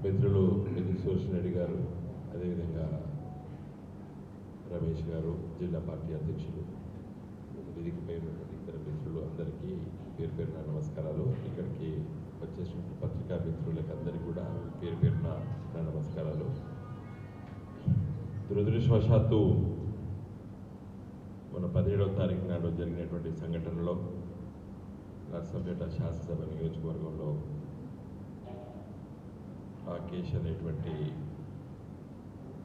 మిత్రులు సురేష్ రెడ్డి గారు, అదేవిధంగా రమేష్ గారు, జిల్లా పార్టీ అధ్యక్షులు, వేదికపై ఉన్నటువంటి ఇతర మిత్రులు అందరికీ పేరు పేరున నమస్కారాలు. ఇక్కడికి వచ్చేసినటువంటి పత్రికా మిత్రులకు అందరికీ కూడా పేరు పేరున నా నమస్కారాలు. దురదృష్టవశాత్తు మన 17వ తారీఖు నాడు జరిగినటువంటి సంఘటనలో నర్సంపేట శాసనసభ నియోజకవర్గంలో రాకేష్ అనేటువంటి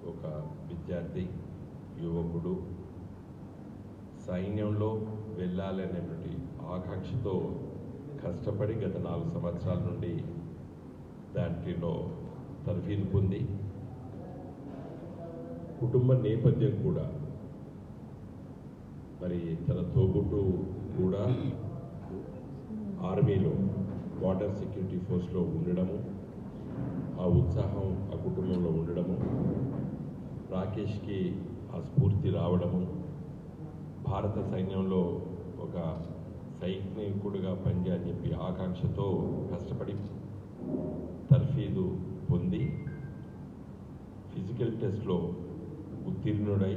ఒక విద్యార్థి యువకుడు సైన్యంలో వెళ్ళాలి అనేటువంటి ఆకాంక్షతో కష్టపడి గత 4 సంవత్సరాల నుండి దాంట్లో తర్ఫీదు పొంది కుటుంబ నేపథ్యం కూడా మరి తన తోబుట్టు కూడా ఆర్మీలో బార్డర్ సెక్యూరిటీ ఫోర్స్లో ఉండడము, ఆ ఉత్సాహం ఆ కుటుంబంలో ఉండడము, రాకేష్కి ఆ స్ఫూర్తి రావడము, భారత సైన్యంలో ఒక సైనికుడిగా పనిచేయాలని చెప్పి ఆకాంక్షతో కష్టపడి తర్ఫీదు పొంది ఫిజికల్ టెస్ట్లో ఉత్తీర్ణుడై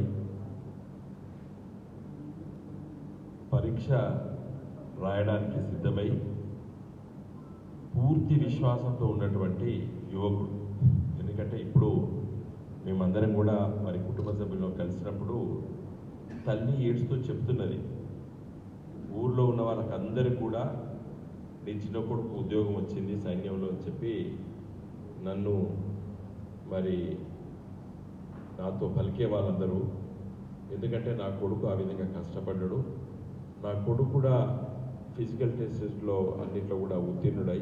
పరీక్ష రాయడానికి సిద్ధమై పూర్తి విశ్వాసంతో ఉన్నటువంటి యువకుడు. ఎందుకంటే ఇప్పుడు మేమందరం కూడా మరి కుటుంబ సభ్యుల్లో కలిసినప్పుడు తల్లి ఏడుస్తూ చెప్తున్నది, ఊర్లో ఉన్న వాళ్ళకి అందరికీ కూడా నీ చిన్న కొడుకు ఉద్యోగం వచ్చింది సైన్యంలో అని చెప్పి నన్ను మరి నాతో పలికే వాళ్ళందరూ. ఎందుకంటే నా కొడుకు ఆ విధంగా కష్టపడ్డాడు, నా కొడుకు కూడా ఫిజికల్ టెస్ట్లో అన్నింటిలో కూడా ఉత్తీర్ణుడై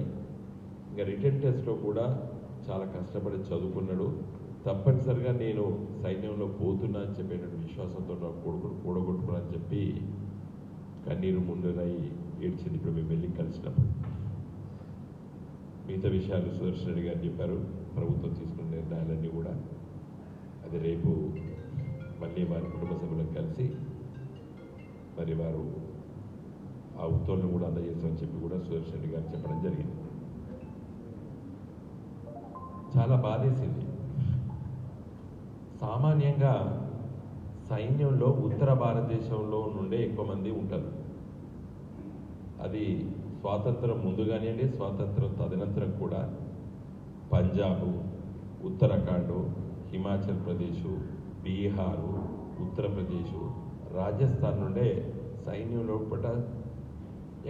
ఇంకా రిటర్న్ టెస్ట్లో కూడా చాలా కష్టపడి చదువుకున్నాడు. తప్పనిసరిగా నేను సైన్యంలో పోతున్నా అని చెప్పేటువంటి విశ్వాసంతో నా కొడుకును కూడగొట్టుకున్నా అని చెప్పి కన్నీరు ముందునై ఏడ్చింది. ఇప్పుడు మేము వెళ్ళి కలిసినప్పుడు మిగతా విషయాలు సురేష్ రెడ్డి గారు చెప్పారు. ప్రభుత్వం తీసుకున్న నిర్ణయాలన్నీ కూడా అది రేపు మళ్ళీ వారి కుటుంబ సభ్యులకు కలిసి మరి వారు ఆ ఉత్తర్వులను కూడా అందజేస్తామని చెప్పి కూడా సురేష్ రెడ్డి గారు చెప్పడం జరిగింది. చాలా బాధేసింది. సామాన్యంగా సైన్యంలో ఉత్తర భారతదేశంలో నుండే ఎక్కువ మంది ఉంటారు. అది స్వాతంత్రం ముందు కానివ్వండి, స్వాతంత్రం తదనంతరం కూడా పంజాబు, ఉత్తరాఖండ్, హిమాచల్ ప్రదేశ్, బీహారు, ఉత్తరప్రదేశ్, రాజస్థాన్ నుండే సైన్యంలో పట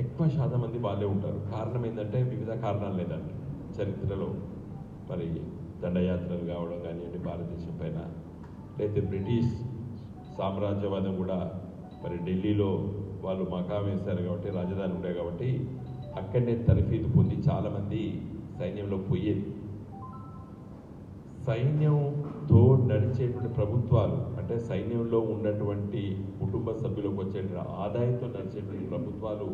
ఎక్కువ శాతం మంది వాళ్ళే ఉంటారు. కారణం ఏంటంటే వివిధ కారణాలు లేదంటే చరిత్రలో మరి దండయాత్రలు కావడం కానివ్వండి భారతదేశం పైన, లేకపోతే బ్రిటిష్ సామ్రాజ్యవాదం కూడా మరి ఢిల్లీలో వాళ్ళు మకాం వేశారు కాబట్టి రాజధాని ఉండే కాబట్టి అక్కడనే తర్ఫీదు పొంది చాలామంది సైన్యంలో పోయేది. సైన్యంతో నడిచేటువంటి ప్రభుత్వాలు అంటే సైన్యంలో ఉన్నటువంటి కుటుంబ సభ్యులకు వచ్చే ఆదాయంతో నడిచేటువంటి ప్రభుత్వాలు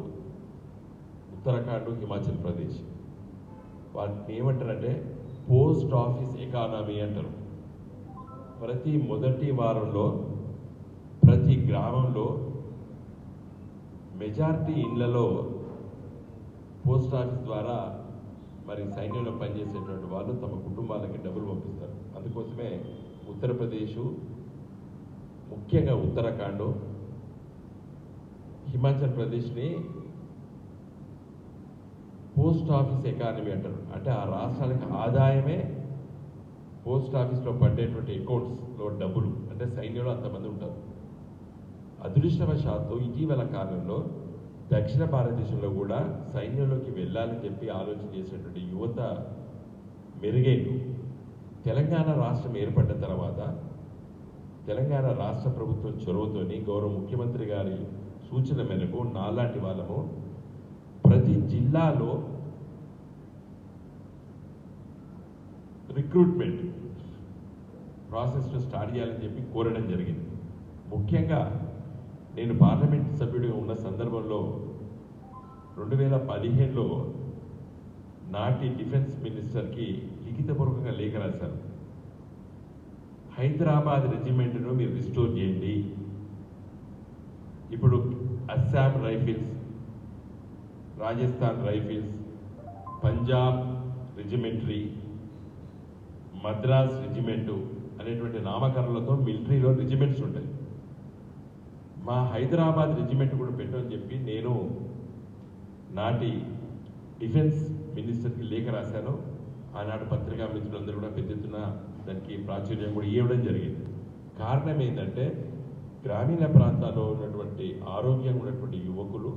ఉత్తరాఖండ్, హిమాచల్ ప్రదేశ్. వాటిని ఏమంటారంటే పోస్ట్ ఆఫీస్ ఎకానమీ అంటారు. ప్రతి మొదటి వారంలో ప్రతి గ్రామంలో మెజారిటీ ఇళ్లలో పోస్ట్ ఆఫీస్ ద్వారా మరి సైన్యంలో పనిచేసేటువంటి వాళ్ళు తమ కుటుంబాలకి డబ్బులు పంపిస్తారు. అందుకోసమే ఉత్తరప్రదేశ్, ముఖ్యంగా ఉత్తరాఖండ్, హిమాచల్ ప్రదేశ్ని పోస్ట్ ఆఫీస్ ఎకానమీ అంటారు. అంటే ఆ రాష్ట్రాలకు ఆదాయమే పోస్ట్ ఆఫీస్లో పడేటువంటి అకౌంట్స్లో డబ్బులు. అంటే సైన్యంలో అంతమంది ఉంటారు. అదృష్టవశాత్తు ఇటీవల కాలంలో దక్షిణ భారతదేశంలో కూడా సైన్యంలోకి వెళ్ళాలని చెప్పి ఆలోచన చేసేటువంటి యువత మెరుగైంది. తెలంగాణ రాష్ట్రం ఏర్పడ్డ తర్వాత తెలంగాణ రాష్ట్ర ప్రభుత్వం చొరవతోని గౌరవ ముఖ్యమంత్రి గారి సూచన మేరకు నాలాంటి వాళ్ళము ప్రతి జిల్లాలో రిక్రూట్మెంట్ ప్రాసెస్ను స్టార్ట్ చేయాలని చెప్పి కోరడం జరిగింది. ముఖ్యంగా నేను పార్లమెంట్ సభ్యుడిగా ఉన్న సందర్భంలో 2015లో నాటి డిఫెన్స్ మినిస్టర్కి లిఖితపూర్వకంగా లేఖ రాశారు. హైదరాబాద్ రెజిమెంట్ను మీరు రిస్టోర్ చేయండి. ఇప్పుడు అస్సాం రైఫిల్స్, రాజస్థాన్ రైఫిల్స్, పంజాబ్ రెజిమెంటరీ, మద్రాస్ రెజిమెంటు అనేటువంటి నామకరణలతో మిలిటరీలో రెజిమెంట్స్ ఉంటాయి. మా హైదరాబాద్ రెజిమెంట్ కూడా పెట్టమని చెప్పి నేను నాటి డిఫెన్స్ మినిస్టర్కి లేఖ రాశాను. ఆనాడు పత్రికా మిత్రులందరూ కూడా పెద్ద ఎత్తున దానికి ప్రాచుర్యం కూడా ఇవ్వడం జరిగింది. కారణం ఏంటంటే గ్రామీణ ప్రాంతాల్లో ఉన్నటువంటి ఆరోగ్యంగా ఉన్నటువంటి యువకులు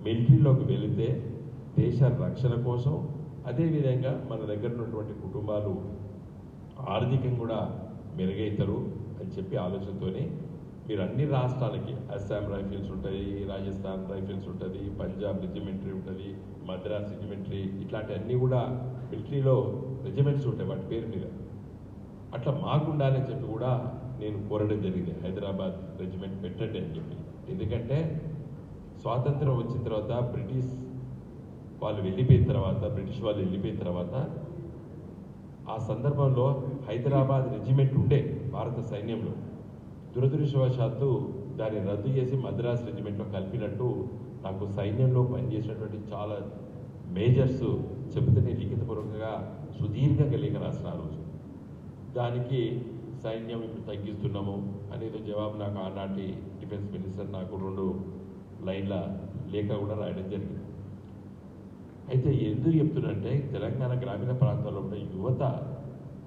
మిలిటరీలోకి వెళితే దేశ రక్షణ కోసం, అదేవిధంగా మన దగ్గర ఉన్నటువంటి కుటుంబాలు ఆర్థికంగా కూడా మెరుగవుతారు అని చెప్పి ఆలోచనతోనే మీరు అన్ని రాష్ట్రాలకి అస్సాం రైఫిల్స్ ఉంటుంది, రాజస్థాన్ రైఫిల్స్ ఉంటుంది, పంజాబ్ రెజిమెంటరీ ఉంటుంది, మద్రాస్ రెజిమెంటరీ, ఇట్లాంటి అన్నీ కూడా మిలిటరీలో రెజిమెంట్స్ ఉంటాయి వాటి పేరు మీద. అట్లా మాకుండాలని చెప్పి కూడా నేను కోరడం జరిగింది, హైదరాబాద్ రెజిమెంట్ పెట్టండి అని చెప్పి. ఎందుకంటే స్వాతంత్రం వచ్చిన తర్వాత బ్రిటిష్ వాళ్ళు వెళ్ళిపోయిన తర్వాత ఆ సందర్భంలో హైదరాబాద్ రెజిమెంట్ ఉండే భారత సైన్యంలో. దురదృష్టవశాత్తు దాన్ని రద్దు చేసి మద్రాస్ రెజిమెంట్లో కలిపినట్టు నాకు సైన్యంలో పనిచేసినటువంటి చాలా మేజర్స్ చెబుతూనే లిఖితపూర్వకంగా సుదీర్ఘంగా లేఖ రాసిన ఆ రోజు. దానికి సైన్యం ఇప్పుడు తగ్గిస్తున్నాము అనేది జవాబు నాకు ఆనాటి డిఫెన్స్ మినిస్టర్ నాకు 2 లైన్ల లేఖ కూడా రాయడం జరిగింది. అయితే ఎందుకు చెప్తున్నంటే తెలంగాణ గ్రామీణ ప్రాంతాల్లో ఉన్న యువత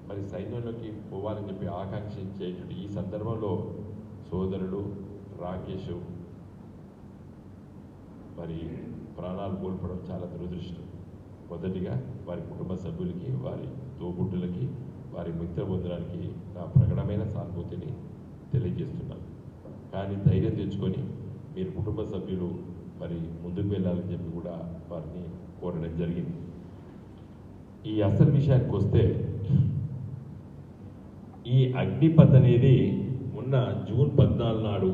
మరి సైన్యంలోకి పోవాలని చెప్పి ఆకాంక్షించేటువంటి ఈ సందర్భంలో సోదరుడు రాకేష్ మరి ప్రాణాలు కోల్పోవడం చాలా దురదృష్టం. మొదటిగా వారి కుటుంబ సభ్యులకి, వారి తోబుట్టులకి, వారి మిత్రబృందానికి నా ప్రకటమైన సానుభూతిని తెలియజేస్తున్నాను. కానీ ధైర్యం తెచ్చుకొని మీరు కుటుంబ సభ్యులు మరి ముందుకు వెళ్ళాలని చెప్పి కూడా వారిని కోరడం జరిగింది. ఈ అసలు విషయానికి వస్తే ఈ అగ్నిపథ్ అనేది మొన్న జూన్ 14 నాడు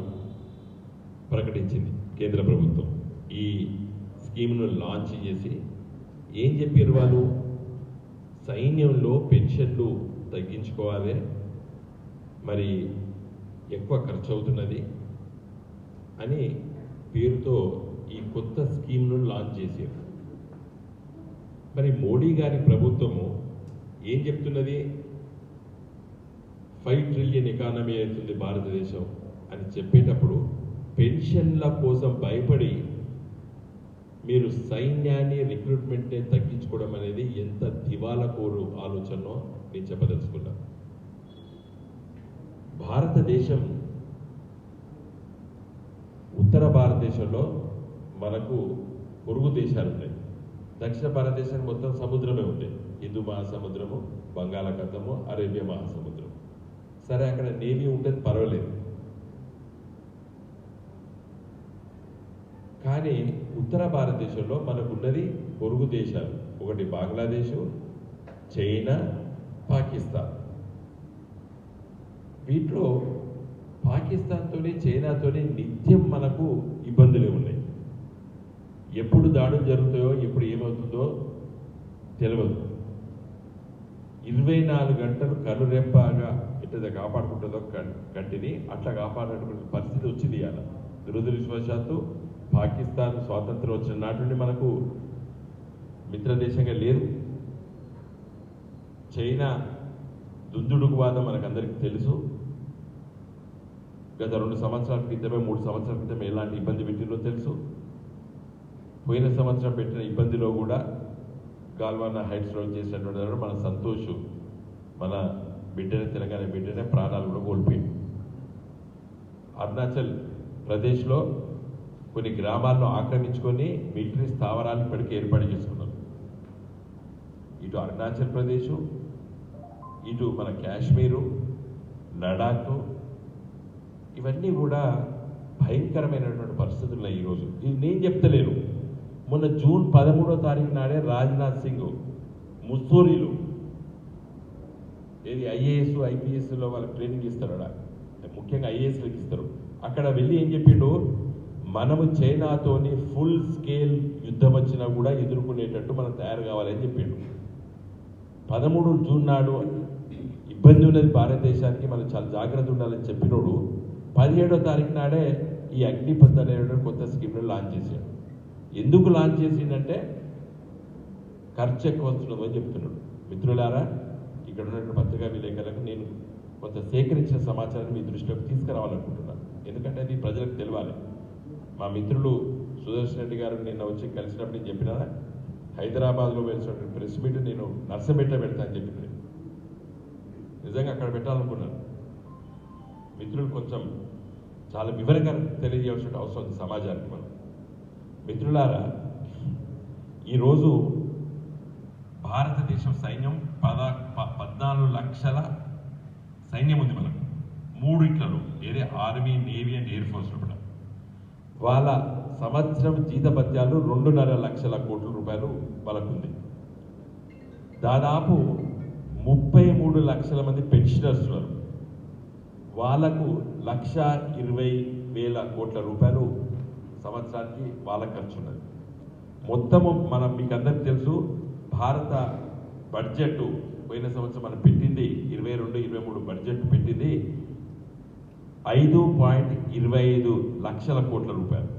ప్రకటించింది కేంద్ర ప్రభుత్వం. ఈ స్కీమ్ను లాంచ్ చేసి ఏం చెప్పారు వాళ్ళు, సైన్యంలో పెన్షన్లు తగ్గించుకోవాలి, మరి ఎక్కువ ఖర్చు అవుతున్నది అని పేరుతో ఈ కొత్త స్కీమ్ను లాంచ్ చేశారు. మరి మోడీ గారి ప్రభుత్వము ఏం చెప్తున్నది, 5 ట్రిలియన్ ఎకానమీ అవుతుంది భారతదేశం అని చెప్పేటప్పుడు పెన్షన్ల కోసం భయపడి మీరు సైన్యాన్ని రిక్రూట్మెంట్ని తగ్గించుకోవడం అనేది ఎంత దివాలకోరు ఆలోచనో నేను చెప్పదలుచుకున్నాను. భారతదేశం ఉత్తర భారతదేశంలో మనకు పొరుగు దేశాలు ఉన్నాయి. దక్షిణ భారతదేశం మొత్తం సముద్రమే ఉంది, హిందూ మహాసముద్రము, బంగాళాఖాతము, అరేబియా మహాసముద్రం. సరే అక్కడ నేవీ ఉంటుంది, పర్వాలేదు. కానీ ఉత్తర భారతదేశంలో మనకున్నది పొరుగు దేశాలు, ఒకటి బంగ్లాదేశ్, చైనా, పాకిస్తాన్. వీటిలో పాకిస్తాన్తోని చైనాతోని నిత్యం మనకు ఇబ్బందులే ఉన్నాయి. ఎప్పుడు దాడులు జరుగుతాయో, ఎప్పుడు ఏమవుతుందో తెలియదు. 24 గంటలు కనురెప్పగా ఎట్లా కాపాడుకుంటుందో కంటిని అట్లా కాపాడేటువంటి పరిస్థితి వచ్చింది. ఇవాళ దురదృష్టవశాత్తు పాకిస్తాన్ స్వాతంత్రం వచ్చిన నాటి నుండి మనకు మిత్రదేశంగా లేదు. చైనా దుందుడుకు వాదం మనకందరికీ తెలుసు. గత 2 సంవత్సరాల క్రితమే, 3 సంవత్సరాల క్రితం ఎలాంటి ఇబ్బంది పెట్టిందో తెలుసు. పోయిన సంవత్సరం పెట్టిన ఇబ్బందిలో కూడా గాల్వానా హైట్స్లో చేసినటువంటి మన సంతోష్, మన బిడ్డనే, తెలంగాణ బిడ్డనే ప్రాణాలు కూడా కోల్పోయింది. అరుణాచల్ ప్రదేశ్లో కొన్ని గ్రామాలను ఆక్రమించుకొని మిలిటరీ స్థావరాలు ఇప్పటికీ ఏర్పాటు చేసుకున్నారు. ఇటు అరుణాచల్ ప్రదేశ్, ఇటు మన కాశ్మీరు, లడాక్, ఇవన్నీ కూడా భయంకరమైనటువంటి పరిస్థితుల్లో ఈరోజు. ఇది నేను చెప్తలేను. మొన్న జూన్ 13వ తారీఖు నాడే రాజ్నాథ్ సింగ్ ముస్సూరిలో ఏది ఐఏఎస్ ఐపీఎస్లో వాళ్ళకి ట్రైనింగ్ ఇస్తారు, ముఖ్యంగా ఐఏఎస్లకు ఇస్తారు. అక్కడ వెళ్ళి ఏం చెప్పిండు, మనము చైనాతోని ఫుల్ స్కేల్ యుద్ధం వచ్చినా కూడా ఎదుర్కొనేటట్టు మనం తయారు కావాలని చెప్పిండు. 13 జూన్ నాడు ఇబ్బంది ఉన్నది భారతదేశానికి, మనం చాలా జాగ్రత్త ఉండాలని చెప్పినోడు 17వ తారీఖు నాడే ఈ అగ్నిపథ్ అనేటువంటి కొత్త స్కీమ్ను లాంచ్ చేశాడు. ఎందుకు లాంచ్ చేసిందంటే ఖర్చు ఎక్కువ వస్తున్నదో అని చెప్తున్నాడు. మిత్రులారా, ఇక ఇక్కడ ఉన్న పత్రికా విలేకరులకు నేను కొంత సేకరించిన సమాచారాన్ని మీ దృష్టిలోకి తీసుకురావాలనుకుంటున్నాను. ఎందుకంటే అది ప్రజలకు తెలియాలి. మా మిత్రులు సుదర్శన్ రెడ్డి గారు నిన్న వచ్చి కలిసినప్పుడు నేను చెప్పిన హైదరాబాద్లో వెలిసినటువంటి ప్రెస్ మీట్ నేను నర్సంపేట పెడతా అని చెప్పిన, నిజంగా అక్కడ పెట్టాలనుకున్నాను. మిత్రులు కొంచెం చాలా వివరంగా తెలియజేయాల్సిన అవసరం ఉంది సమాజానికి. మనం మిత్రులారా, ఈరోజు భారతదేశం సైన్యం 14 లక్షల సైన్యం ఉంది మనకు. 3 ఇట్లలో ఏదే ఆర్మీ, నేవీ అండ్ ఎయిర్ ఫోర్స్లో కూడా వాళ్ళ సంవత్సరం జీతభత్యాలు 2.5 లక్షల కోట్ల రూపాయలు వాళ్ళకు ఉంది. దాదాపు 33 లక్షల మంది పెన్షనర్స్ ఉన్నారు. వాళ్లకు 1,20,000 కోట్ల రూపాయలు సంవత్సరానికి వాళ్ళ ఖర్చు ఉన్నది. మొత్తము మనం మీకు అందరికి తెలుసు, భారత బడ్జెట్ పోయిన సంవత్సరం మనం పెట్టింది 22-23 బడ్జెట్ పెట్టింది 5.25 లక్షల కోట్ల రూపాయలు.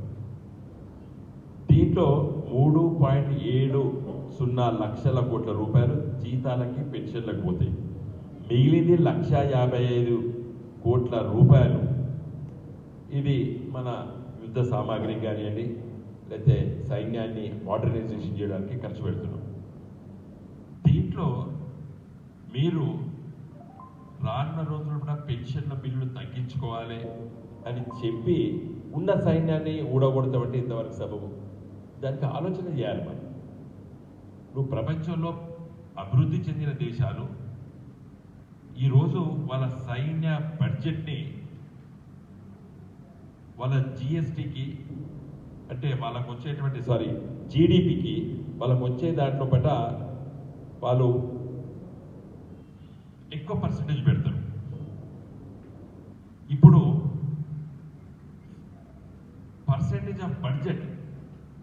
దీంట్లో 3.70 లక్షల కోట్ల రూపాయలు జీతాలకి పెన్షన్లకు పోతాయి. మిగిలింది 1,55 కోట్ల రూపాయలు ఇది మన యుద్ధ సామాగ్రి కానివ్వండి, లేకపోతే సైన్యాన్ని మోడర్నైజేషన్ చేయడానికి ఖర్చు పెడుతున్నాం. దీంట్లో మీరు రానున్న రోజుల్లో కూడా పెన్షన్ల బిల్లులు తగ్గించుకోవాలి అని చెప్పి ఉన్న సైన్యాన్ని ఊడగొడతామంటే ఇంతవరకు సబబు. దానికి ఆలోచన చేయాలి. మనం నువ్వు ప్రపంచంలో అభివృద్ధి చెందిన దేశాలు ఈరోజు వాళ్ళ సైన్య బడ్జెట్ని వాళ్ళ జిఎస్టికి అంటే వాళ్ళకు వచ్చేటువంటి జీడిపికి వాళ్ళకు వచ్చే దాంట్లో పట్ల వాళ్ళు ఎక్కువ పర్సంటేజ్ పెడతారు. ఇప్పుడు పర్సంటేజ్ ఆఫ్ బడ్జెట్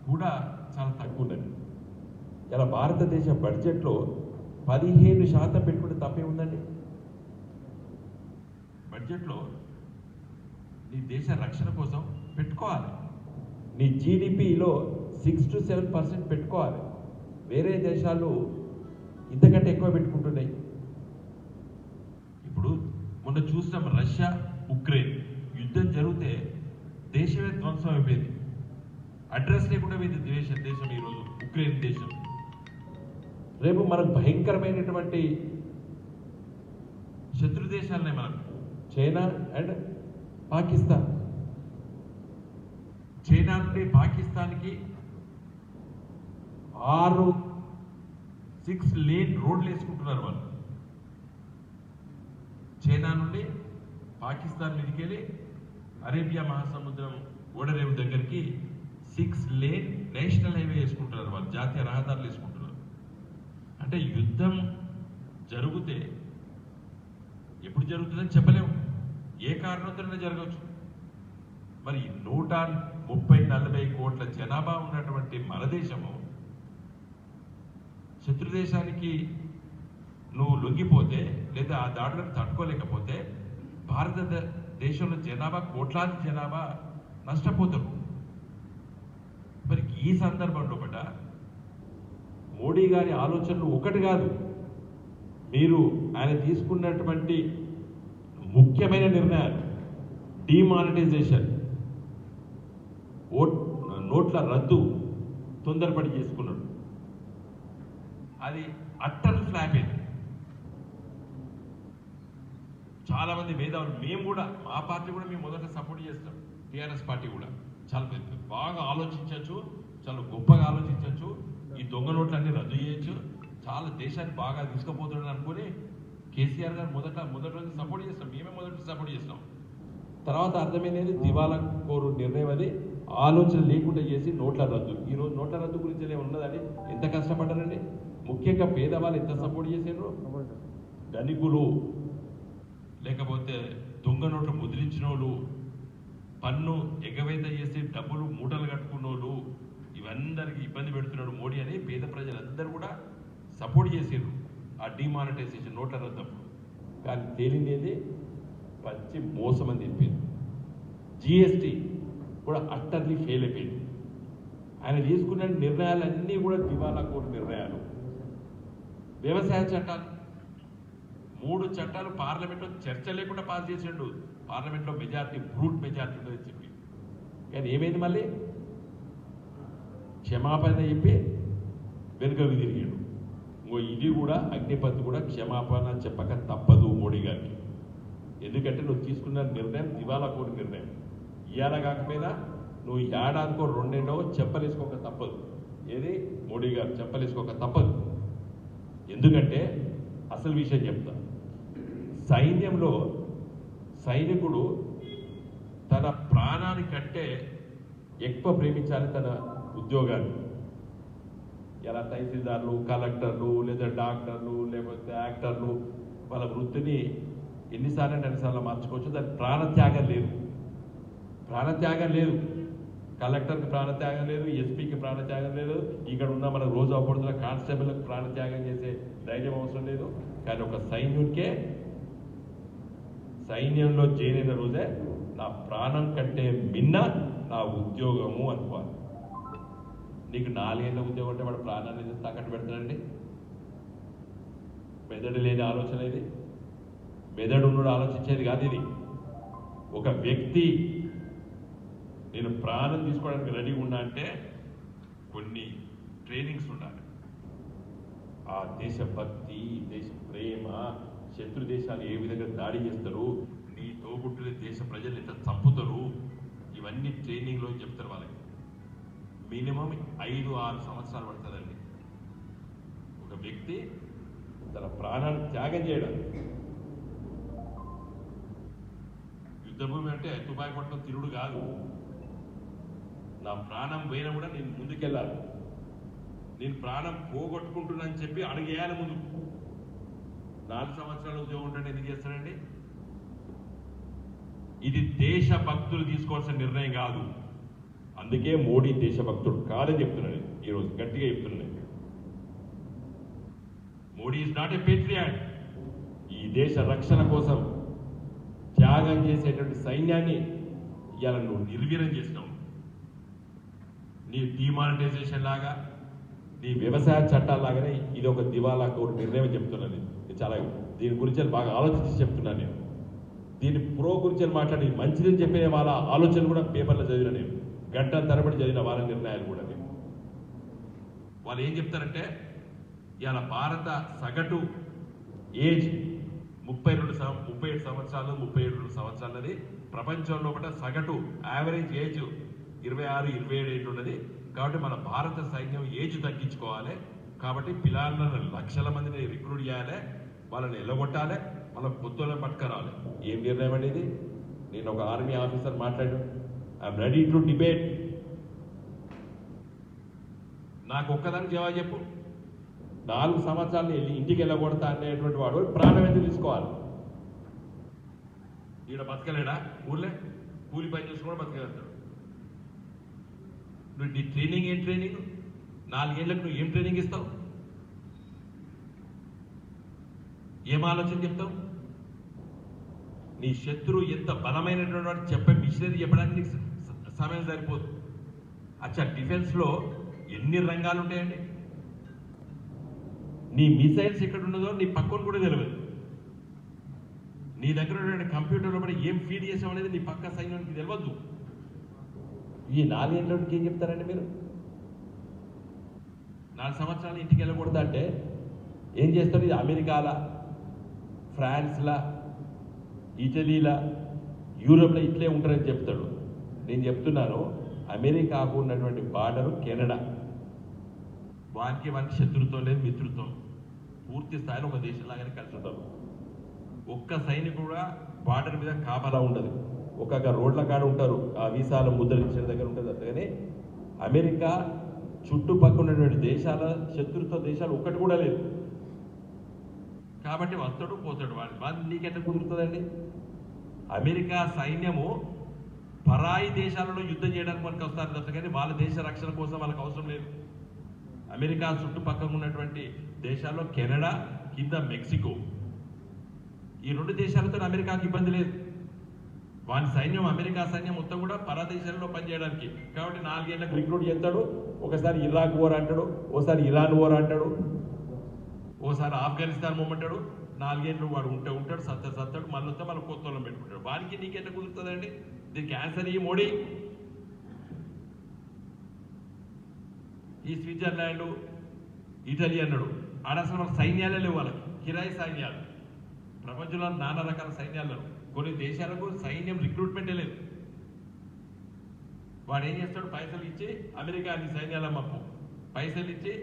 కూడా చాలా తక్కువ ఉన్నది. ఇలా భారతదేశ బడ్జెట్లో 15% పెట్టుకుంటే తప్పే ఉందండి. బడ్జెట్లో నీ దేశ రక్షణ కోసం పెట్టుకోవాలి. నీ జీడిపిలో 6-7% పెట్టుకోవాలి. వేరే దేశాలు ఇంతకంటే ఎక్కువ పెట్టుకుంటున్నాయి. ఇప్పుడు మొన్న చూసినాం, రష్యా ఉక్రెయిన్ యుద్ధం జరిగితే దేశమే ధ్వంసం అయిపోయింది. అడ్రస్ లేకుండా పోయింది దేశం ఈరోజు ఉక్రెయిన్ దేశం. రేపు మనకు భయంకరమైనటువంటి శత్రు దేశాలనే మనకు చైనా అండ్ పాకిస్తాన్. చైనా నుండి పాకిస్తాన్కి 6 లేన్ రోడ్లు వేసుకుంటున్నారు వాళ్ళు. చైనా నుండి పాకిస్తాన్ మీదకి వెళ్ళి అరేబియా మహాసముద్రం ఓడరేవు దగ్గరికి 6 లేన్ నేషనల్ హైవే వేసుకుంటున్నారు వాళ్ళు, జాతీయ రహదారులు వేసుకుంటున్నారు. అంటే యుద్ధం జరిగితే ఎప్పుడు జరుగుతుందని చెప్పలేము, ఏ కారణంతోనే జరగవచ్చు. మరి 130-140 కోట్ల జనాభా ఉన్నటువంటి మన దేశము శత్రు దేశానికి నువ్వు లొంగిపోతే లేదా ఆ దాడులను తట్టుకోలేకపోతే భారతదేశంలో జనాభా కోట్లాది జనాభా నష్టపోతారు. మరి ఈ సందర్భంలో బట్ట మోడీ గారి ఆలోచనలు ఒకటి కాదు, మీరు ఆయన తీసుకున్నటువంటి ముఖ్యమైన నిర్ణయాలు డిమానిటైజేషన్, నోట్ల రద్దు తొందరపడి చేసుకున్నాడు. అది అట్టర్ ఫ్లాప్ అయింది. చాలా మంది మేధావులు, మేము కూడా మా పార్టీ కూడా మేము మొదట సపోర్ట్ చేస్తాం. టీఆర్ఎస్ పార్టీ కూడా చాలా బాగా ఆలోచించవచ్చు, చాలా గొప్పగా ఆలోచించవచ్చు. ఈ దొంగ నోట్లన్నీ రద్దు చేయొచ్చు, చాలా దేశాన్ని బాగా తీసుకుపోతున్నాడు అనుకుని కేసీఆర్ గారు మొదటి రోజు సపోర్ట్ చేస్తాం. మేమే మొదటి సపోర్ట్ చేస్తాం. తర్వాత అర్థమైనది దివాలా కోరు నిర్ణయం. అది ఆలోచన లేకుండా చేసి నోట్ల రద్దు. ఈరోజు నోట్ల రద్దు గురించి ఉన్నదని ఎంత కష్టపడ్డారండి. ముఖ్యంగా పేదవాళ్ళు ఎంత సపోర్ట్ చేసారు. ధనికులు, లేకపోతే దొంగ నోట్లు ముద్రించిన వాళ్ళు, పన్ను ఎగవేత చేసి డబ్బులు మూటలు కట్టుకున్న వాళ్ళు, ఇవందరికీ ఇబ్బంది పెడుతున్నాడు మోడీ అని పేద ప్రజలందరూ కూడా సపోర్ట్ చేసారు ఆ డిమానిటైజేషన్ నోట్ల రద్దప్పుడు. కానీ తేలింది ఏది, పచ్చి మోసం అని తెలిపింది. జిఎస్టీ కూడా అట్టర్లీ ఫెయిల్ అయిపోయింది. ఆయన తీసుకున్న నిర్ణయాలన్నీ కూడా దివాలా కోరు నిర్ణయాలు. వ్యవసాయ చట్టాలు 3 చట్టాలు పార్లమెంట్లో చర్చ లేకుండా పాస్ చేసిండు. పార్లమెంట్లో మెజార్టీ బ్రూట్ మెజార్టీ ఉండదని చెప్పి, కానీ ఏమైంది? మళ్ళీ క్షమాపణ చెప్పి వెనుకకు తిరిగాడు. ఇది కూడా అగ్నిపత్ కూడా క్షమాపణ చెప్పక తప్పదు మోడీ గారికి. ఎందుకంటే నువ్వు తీసుకున్న నిర్ణయం దివాలా కోరి నిర్ణయం. ఇవాళ కాకపోయినా నువ్వు ఏడాదికో 2 నెలలో చెప్పలేసుకోక తప్పదు. ఏది మోడీ గారు చెప్పలేసుకోక తప్పదు. ఎందుకంటే అసలు విషయం చెప్తా, సైన్యంలో సైనికుడు తన ప్రాణాని కంటే ఎక్కువ ప్రేమించాలి తన ఉద్యోగాన్ని. ఇలా తహసీల్దార్లు, కలెక్టర్లు, లేదా డాక్టర్లు, లేకపోతే యాక్టర్లు వాళ్ళ వృత్తిని ఎన్నిసార్లు అంటే అన్నిసార్లు మార్చుకోవచ్చు. దానికి ప్రాణత్యాగం లేదు. ప్రాణత్యాగం లేదు. కలెక్టర్కి ప్రాణత్యాగం లేదు, ఎస్పీకి ప్రాణత్యాగం లేదు, ఇక్కడ ఉన్న మన రోజు అప్పుడు కానిస్టేబుల్కి ప్రాణత్యాగం చేసే ధైర్యం అవసరం లేదు. కానీ ఒక సైన్యునికే సైన్యంలో చేరిన రోజే నా ప్రాణం కంటే మిన్న నా ఉద్యోగము అనుకోవాలి. నీకు 4 ఏళ్ళ ఉద్యోగం అంటే వాడు ప్రాణాన్ని తాకట్టు పెడతాడండి. మెదడు లేని ఆలోచన ఇది. మెదడు ఉన్నడు ఆలోచించేది కాదు ఇది. ఒక వ్యక్తి నేను ప్రాణం తీసుకోవడానికి రెడీగా ఉన్నా అంటే కొన్ని ట్రైనింగ్స్ ఉండాలి. ఆ దేశభక్తి, దేశ ప్రేమ, శత్రు దేశాలు ఏ విధంగా దాడి చేస్తారు, నీ తోబుట్టుని దేశ ప్రజలు ఎంత చంపుతారు, ఇవన్నీ ట్రైనింగ్లో చెప్తారు వాళ్ళకి. మినిమం 5-6 సంవత్సరాలు పడుతుందండి ఒక వ్యక్తి తన ప్రాణాన్ని త్యాగం చేయడం. యుద్ధభూమి అంటే తుపాయి కొట్టడం తిరుడు కాదు. నా ప్రాణం పోయినా కూడా నేను ముందుకెళ్ళాలి. నేను ప్రాణం పోగొట్టుకుంటున్నానని చెప్పి అడిగేయాలి ముందుకు. 4 సంవత్సరాల ఉద్యోగం ఉంటే ఎందుకు చేస్తాడండి? ఇది దేశభక్తులు తీసుకోవాల్సిన నిర్ణయం కాదు. అందుకే మోడీ దేశభక్తుడు కాదని చెప్తున్నాను. ఈరోజు గట్టిగా చెప్తున్నాను. Modi is not a Patriot. ఈ దేశ రక్షణ కోసం త్యాగం చేసేటువంటి సైన్యాన్ని ఇవాళ నువ్వు నిర్వీర్యం చేసినావు. నీ డిమానిటైజేషన్ లాగా, నీ వ్యవసాయ చట్టాలాగానే ఇది ఒక దివాలా కోరు నిర్ణయం చెప్తున్నాను. చాలా దీని గురించి బాగా ఆలోచించి చెప్తున్నాను నేను. దీని ప్రో గురించి మాట్లాడి మంచిదని చెప్పే వాళ్ళ ఆలోచనలు కూడా పేపర్లో చదివిన నేను. గంటల తరబడి చదివిన వాళ్ళ నిర్ణయాలు కూడా నేను. వాళ్ళు ఏం చెప్తారంటే ఇవాళ భారత సగటు ఏజ్ 37 సంవత్సరాలు, 37 సంవత్సరాలది. ప్రపంచంలో ఒకట సగటు యావరేజ్ ఏజ్ 26-27 ఏళ్ళు ఉన్నది. కాబట్టి మన భారత సైన్యం ఏజ్ తగ్గించుకోవాలి. కాబట్టి పిల్లలను లక్షల మందిని రిక్రూట్ చేయాలి, వాళ్ళని ఎల్లగొట్టాలి, వాళ్ళ కొత్తలను పట్టుకురావాలి. ఏం నిర్ణయం అండి ఇది? నేను ఒక ఆర్మీ ఆఫీసర్ మాట్లాడాను, ఐఎమ్ రెడీ టు డిబేట్. నాకు ఒక్కదానికి జవాబు చెప్పు. 4 సంవత్సరాలు వెళ్ళి ఇంటికి వెళ్ళకూడతా అనేటువంటి వాడు ప్రాణం ఎందుకు తీసుకోవాలి? ఈడ బతకలేడా? ఊర్లే కూలి పని చేసుకుని బతకగలుగుతాడు. నువ్వు నీ ట్రైనింగ్ ఏం ట్రైనింగ్? 4 ఏళ్ళకు నువ్వు ఏం ట్రైనింగ్ ఇస్తావు? ఏం ఆలోచన చెప్తావు? నీ శత్రువు ఎంత బలమైనటువంటి వాడు చెప్పే మిషనరీ చెప్పడానికి సమయం సరిపోదు. అచ్చా, డిఫెన్స్లో ఎన్ని రంగాలు ఉంటాయండి? నీ మిసైల్స్ ఎక్కడ ఉన్నదో నీ పక్కన కూడా తెలియదు. నీ దగ్గర ఉన్నటువంటి కంప్యూటర్లో కూడా ఏం ఫీడ్ చేసాం అనేది నీ పక్క సైన్యానికి తెలియదు. ఈ 4 ఏళ్ళకి ఏం చెప్తారండి మీరు? 4 సంవత్సరాలు ఇంటికి వెళ్ళకూడదు అంటే ఏం చేస్తారు? ఇది అమెరికాలా, ఫ్రాన్స్లా, ఇటలీలా, యూరోప్లో ఇట్లే ఉంటారని చెప్తాడు. నేను చెప్తున్నాను, అమెరికాకు ఉన్నటువంటి బార్డరు కెనడా. వానికి శత్రుత్వం లేదు, మిత్రుత్వం. పూర్తి స్థాయిలో ఒక దేశంలాగానే కలిసి ఉంటారు. ఒక్క సైనికుడు కూడా బార్డర్ మీద కాపలా ఉండదు. ఒక్కొక్క రోడ్ల కాడ ఉంటారు, ఆ వీసాల ముద్రలు ఇచ్చిన దగ్గర ఉంటుంది. అంతగానే అమెరికా చుట్టుపక్కల ఉన్నటువంటి దేశాల శత్రుత్వ దేశాలు ఒక్కటి కూడా లేదు. కాబట్టి వస్తాడు పోతాడు. వాడు నీకెట్లా కుదురుతుందండి? అమెరికా సైన్యము పరాయి దేశాలలో యుద్ధం చేయడానికి మనకు వస్తారు తప్ప కానీ వాళ్ళ దేశ రక్షణ కోసం వాళ్ళకి అవసరం లేదు. అమెరికా చుట్టుపక్కల ఉన్నటువంటి దేశాల్లో కెనడా, కింద మెక్సికో, ఈ 2 దేశాలతో అమెరికాకి ఇబ్బంది లేదు. వాని సైన్యం, అమెరికా సైన్యం మొత్తం కూడా పరదేశాలలో పనిచేయడానికి. కాబట్టి 4 ఏళ్ళకి రిక్రూట్ చేస్తాడు. ఒకసారి ఇరాక్ వార్ అంటాడు, ఓసారి ఇరాన్ వార్ అంటాడు, ఓసారి ఆఫ్ఘనిస్తాన్ మూమెంటాడు. 4 ఏళ్ళు వాడు ఉంటాడు సత్తాడు మళ్ళీ వస్తే మళ్ళీ కొత్త వాళ్ళని పెట్టుకుంటాడు. వారికి నీకెట్లా కుదురుతుందండి? దీనికి ఆన్సర్ ఈ మోడీ. ఈ స్విట్జర్లాండ్ ఇటలీ అన్నాడు, ఆడ అసలు మన సైన్యాలే లేవు, వాళ్ళకి కిరాయి సైన్యాలు. ప్రపంచంలో నానా రకాల సైన్యాలు, కొన్ని దేశాలకు సైన్యం రిక్రూట్మెంటే లేదు. వాడు ఏం చేస్తాడు? పైసలు ఇచ్చి అమెరికా నీ సైన్యాల మప్పు పైసలు ఇచ్చి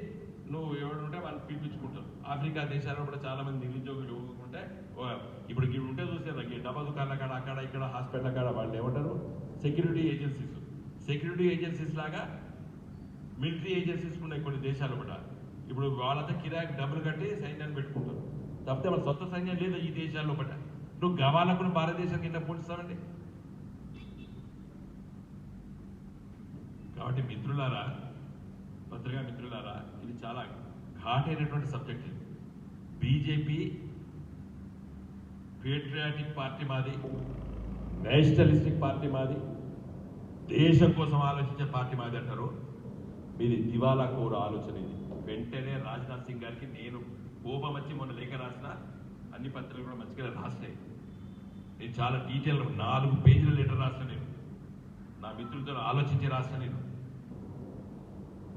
నువ్వు ఎవడుంటే వాళ్ళు పిలిపించుకుంటారు. ఆఫ్రికా దేశాల్లో కూడా చాలా మంది నిరుద్యోగులు ఉంటే ఇప్పుడు ఇక్కడ ఉంటే చూస్తే డబ్బా దుకాణాల కాడ అక్కడ ఇక్కడ హాస్పిటల్ కాడ వాళ్ళు ఏమంటారు? Security agencies. సెక్యూరిటీ ఏజెన్సీస్ లాగా మిలిటరీ ఏజెన్సీస్ ఉన్నాయి కొన్ని దేశాలు కూడా. ఇప్పుడు వాళ్ళంతా కిరాయికి డబ్బులు కట్టి సైన్యాన్ని పెట్టుకుంటారు తప్పితే వాళ్ళ సొంత సైన్యం లేదు ఈ దేశాల్లో పట. నువ్వు గవాలకు భారతదేశం కింద పోల్స్తామండి. కాబట్టి మిత్రులారా, పత్రికా మిత్రులారా, ఇది చాలా ఘాటైనటువంటి సబ్జెక్ట్. ఇది బీజేపీ పేట్రియాటిక్ పార్టీ మాది, నేషనలిస్టిక్ పార్టీ మాది, దేశం కోసం ఆలోచించే పార్టీ మాది అంటారు. మీది దివాలా కోరు ఆలోచన. ఇది వెంటనే రాజ్నాథ్ సింగ్ గారికి నేను కోపం వచ్చి మొన్న లేఖ రాసిన, అన్ని పత్రికలు కూడా మంచిగా రాసినాయి. నేను చాలా డీటెయిల్ 4 పేజీల లెటర్ రాసిన. నేను నా మిత్రులతో ఆలోచించి రాసిన.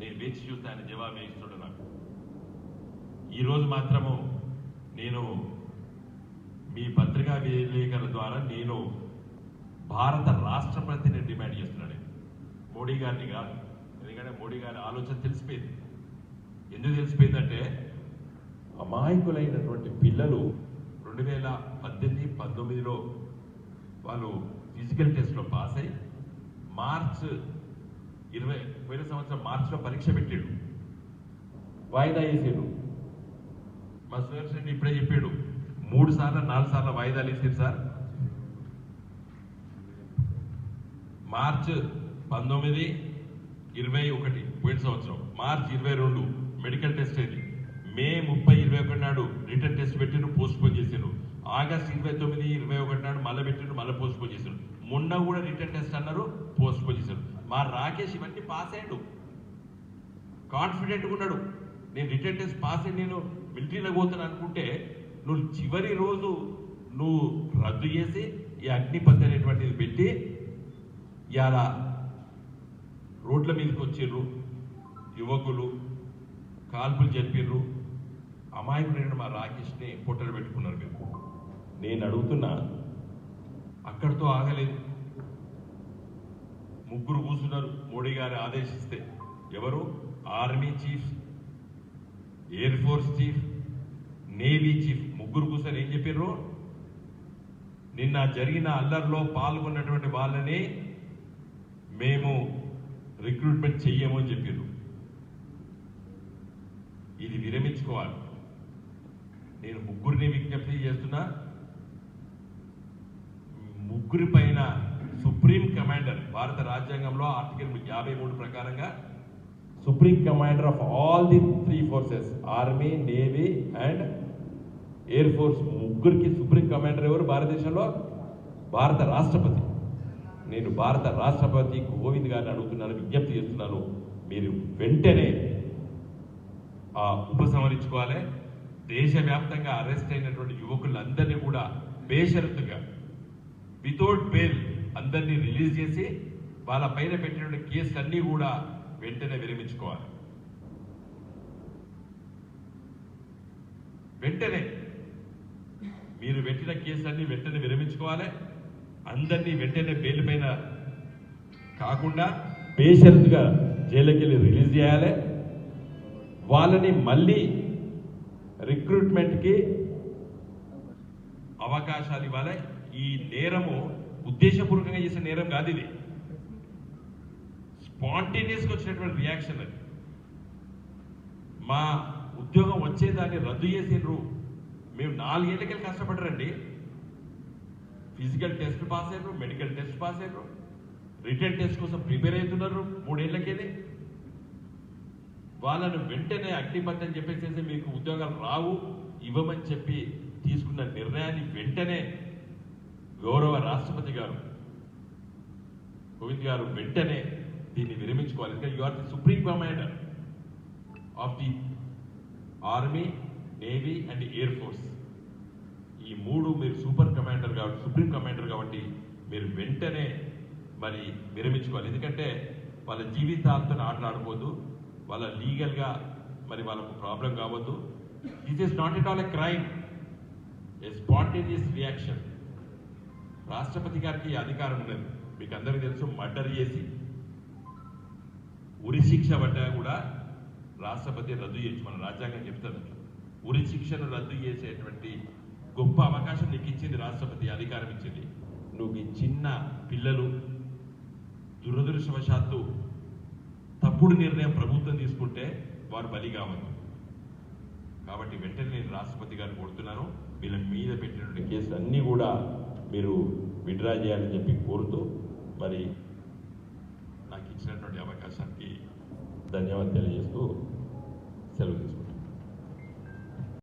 నేను వేచి చూస్తే ఆయన జవాబు ఇస్తాడు నాకు. ఈరోజు మాత్రము నేను మీ పత్రికా విలేకరుల ద్వారా నేను భారత రాష్ట్రపతిని డిమాండ్ చేస్తున్నాను. మోడీ గారిని కాదు. ఎందుకంటే మోడీ గారి ఆలోచన తెలిసిపోయింది. ఎందుకు తెలిసిపోయిందంటే అమాయకులైనటువంటి పిల్లలు 2018-19లో వాళ్ళు ఫిజికల్ టెస్ట్లో పాస్ అయ్యి పోయిన సంవత్సరం మార్చిలో పరీక్ష పెట్టాడు, వాయిదా వేసాడు. మా సురేష్ రెడ్డి ఇప్పుడే చెప్పాడు 3 సార్లు 4 సార్లు వాయిదాలు వేసారు సార్. మార్చ్ 19, 21 పోయిన సంవత్సరం, మార్చ్ 22 మెడికల్ టెస్ట్ అయింది, మే 30, 21 నాడు రిటర్న్ టెస్ట్ పెట్టిండ్రు, పోస్ట్ పోన్ చేశారు. ఆగస్ట్ 29, 21 నాడు మళ్ళీ పెట్టిండ్రు, మళ్ళీ పోస్ట్ పోన్ చేశారు. మొన్న కూడా రిటర్న్ టెస్ట్ అన్నారు, పోస్ట్ పోన్ చేశారు. మా రాకేష్ ఇవన్నీ పాస్ అయ్యాడు, కాన్ఫిడెంట్గా ఉన్నాడు. నేను రిటర్న్ టెస్ట్ పాస్ అయ్యి నేను మిలిటరీలో పోతాను అనుకుంటే నువ్వు చివరి రోజు నువ్వు రద్దు చేసి ఈ అగ్నిపత్ అనేటువంటిది పెట్టి ఇలా రోడ్ల మీదకి వచ్చిర్రు, యువకులు కాల్పులు జరిపిర్రు. అమాయకుడైన మా రాకేష్ని పొట్టలు పెట్టుకున్నారు మీరు. నేను అడుగుతున్నా, అక్కడితో ఆగలేదు. 3 కూర్చున్నారు మోడీ గారు ఆదేశిస్తే. ఎవరు? Army chief, air force chief, navy chief 3 కూర్చొని ఏం చెప్పారు? నిన్న జరిగిన అల్లర్లో పాల్గొన్నటువంటి వాళ్ళని మేము రిక్రూట్మెంట్ చెయ్యము అని చెప్పారు. ఇది విరమించుకోవాలి. నేను 3 విజ్ఞప్తి చేస్తున్నా. 3 పైన సుప్రీం కమాండర్, భారత రాజ్యాంగంలో ఆర్టికల్ 53 ప్రకారంగా supreme commander of all the 3 forces, army, navy and air force, 3కి సుప్రీం కమాండర్ ఎవరు భారతదేశంలో? భారత రాష్ట్రపతి. నేను భారత రాష్ట్రపతి కోవింద్ గారిని అడుగుతున్నాను, విజ్ఞప్తి చేస్తున్నాను, మీరు వెంటనే ఉపసంహరించుకోవాలి. దేశవ్యాప్తంగా అరెస్ట్ అయినటువంటి యువకులందరినీ కూడా బేషరతుగా వితౌట్ బెయిల్ అందరినీ రిలీజ్ చేసి వాళ్ళ పైన పెట్టినటువంటి కేసులన్నీ కూడా వెంటనే విరమించుకోవాలి. వెంటనే మీరు పెట్టిన కేసులన్నీ వెంటనే విరమించుకోవాలి. అందరినీ వెంటనే బెయిల్ పైన కాకుండా బేషరతుగా జైలుకి వెళ్ళి రిలీజ్ చేయాలి. వాళ్ళని మళ్ళీ రిక్రూట్మెంట్కి అవకాశాలు ఇవ్వాలి. ఈ నేరము ఉద్దేశపూర్వకంగా చేసిన నేరం కాదు, ఇది స్పాంటేనియస్గా వచ్చినటువంటి రియాక్షన్. అది మా ఉద్యోగం వచ్చేదాన్ని రద్దు చేసిండ్రు. మేము 4 ఏళ్ళకెళ్ళి కష్టపడరండి. ఫిజికల్ టెస్ట్ పాస్ అయ్యారు, మెడికల్ టెస్ట్ పాస్ అయ్యారు, రిటర్న్ టెస్ట్ కోసం ప్రిపేర్ అవుతున్నారు 3 ఏళ్ళకేది. వాళ్ళను వెంటనే అగ్నిపత్ అని చెప్పేసి మీకు ఉద్యోగాలు రావు ఇవ్వమని చెప్పి తీసుకున్న నిర్ణయాన్ని వెంటనే గౌరవ రాష్ట్రపతి గారు కోవింద్ గారు వెంటనే దీన్ని విరమించుకోవాలి. ఇంకా you are the supreme commander of the army, navy and air force. కాబట్టి మీరు వెంటనే మరి విరమించుకోవాలి. ఎందుకంటే వాళ్ళ జీవితాలతో ఆటలాడకూడదు, వాళ్ళ లీగల్గా మరి వాళ్ళకు ప్రాబ్లం కావద్దు. This is not at all a crime, A spontaneous reaction. రాష్ట్రపతి గారికి అధికారం ఉన్నది, మీకు అందరికీ తెలుసు. మర్డర్ చేసి ఉరి శిక్ష పడ్డా కూడా రాష్ట్రపతి రద్దు చేయొచ్చు, మన రాజ్యాంగం చెప్తుంది అట్లా. ఉరి శిక్షను రద్దు చేసేటువంటి గొప్ప అవకాశం నీకు ఇచ్చింది రాష్ట్రపతి, అధికారం ఇచ్చింది. నువ్వు ఈ చిన్న పిల్లలు దురదృష్టవశాత్తు తప్పుడు నిర్ణయం ప్రభుత్వం తీసుకుంటే వారు బలి కావద్దు. కాబట్టి వెంటనే నేను రాష్ట్రపతి గారిని కోరుతున్నాను, వీళ్ళ మీద పెట్టినటువంటి కేసులు అన్నీ కూడా మీరు విడ్రా చేయాలని చెప్పి కోరుతూ మరి నాకు ఇచ్చినటువంటి అవకాశానికి ధన్యవాదాలు తెలియజేస్తూ సెలవు తీసుకుంటాను.